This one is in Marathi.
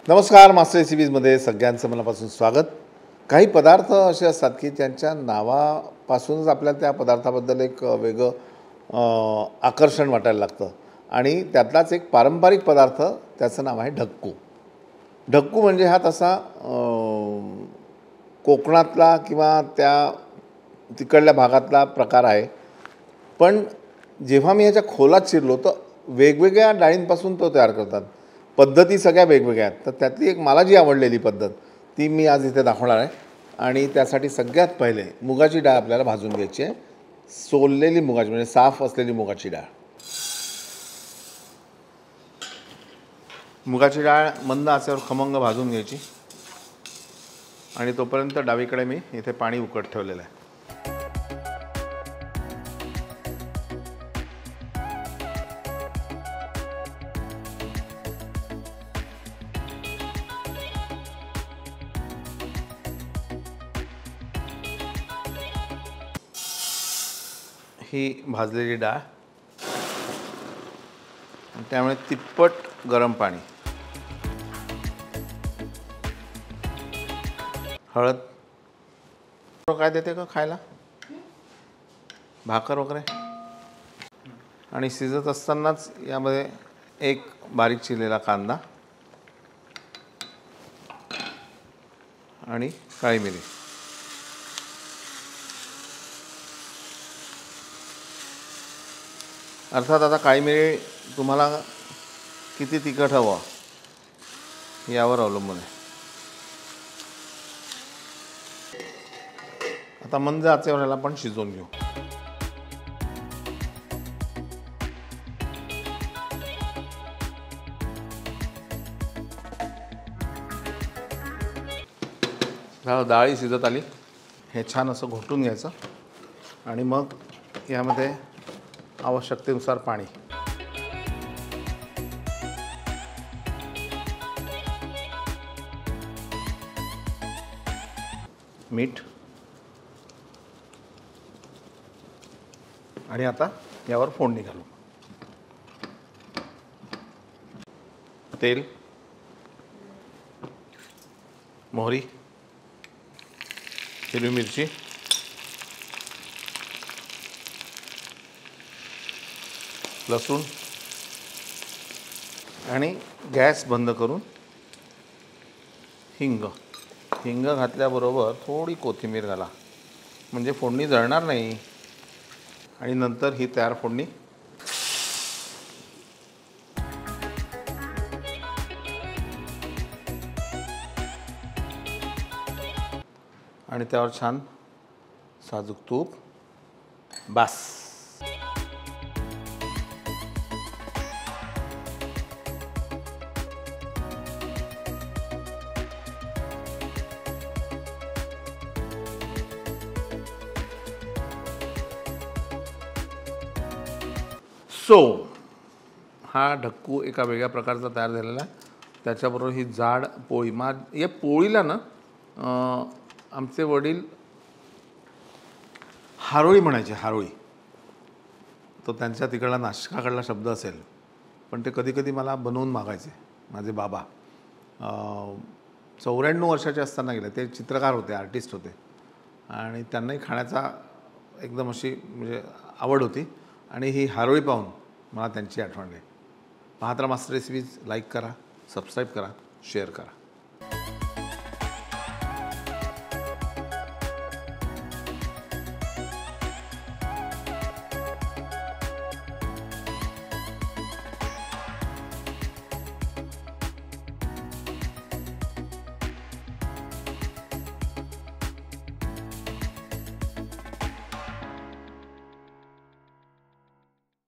नमस्कार, मास्टर रेसिपीजमध्ये सगळ्यांचं मनापासून स्वागत. काही पदार्थ असे असतात की त्यांच्या नावापासूनच आपल्याला त्या पदार्थाबद्दल एक वेगळं आकर्षण वाटायला लागतं आणि त्यातलाच एक पारंपरिक पदार्थ त्याचं नाव आहे ढक्कू. ढक्कू म्हणजे हा तसा कोकणातला किंवा त्या तिकडल्या भागातला प्रकार आहे. पण जेव्हा मी याच्या खोलात शिरलो तर वेगवेगळ्या डाळींपासून तो तयार करतात. पद्धती सगळ्या वेगवेगळ्या आहेत. तर त्यातली एक मला जी आवडलेली पद्धत ती मी आज इथे दाखवणार आहे. आणि त्यासाठी सगळ्यात पहिले मुगाची डाळ आपल्याला भाजून घ्यायची आहे. सोललेली मुगाची म्हणजे साफ असलेली मुगाची डाळ. मुगाची डाळ मंद आचेवर खमंग भाजून घ्यायची आणि तोपर्यंत डावीकडे मी इथे पाणी उकळत ठेवलेलं आहे. ही भाजलेली डाळ, त्यामुळे तिप्पट गरम पाणी, हळद, काय देते का खायला, भाकर वगैरे. आणि शिजत असतानाच यामध्ये एक बारीक चिरलेला कांदा आणि काळी मिरी. अर्थात आता काळी मिरी तुम्हाला किती तिखट हवं यावर अवलंबून आहे. आता मंद आचेवर याला पण शिजवून घेऊ. डाळी शिजत आली. हे छान असं घोटून घ्यायचं आणि मग यामध्ये आवश्यकतेनुसार पाणी. मीठ. आणि आता यावर फोडणी घालू. तेल, मोहरी, हिरवी मिरची, लसूण आणि गॅस बंद करून हिंग. हिंग घातल्याबरोबर थोडी कोथिंबीर घाला म्हणजे फोडणी जळणार नाही. आणि नंतर ही तयार फोडणी आणि त्यावर छान साजूक तूप. बास. हा ढक्कू एका वेगळ्या प्रकारचा तयार झालेला आहे. त्याच्याबरोबर ही जाड पोळी. या पोळीला ना आमचे वडील हारोळी म्हणायचे. हारोळी तो त्यांच्या तिकडला नाशिकाकडला शब्द असेल, पण ते कधी कधी मला बनवून मागायचे. माझे बाबा 94 वर्षाचे असताना गेले. ते चित्रकार होते, आर्टिस्ट होते आणि त्यांनाही खाण्याचा एकदम अशी म्हणजे आवड होती. आणि ही हारोळी पाहून मला त्यांची आठवण आहे. पाहत राहा मास्टर रेसिपीज. लाईक करा, सबस्क्राईब करा, शेअर करा.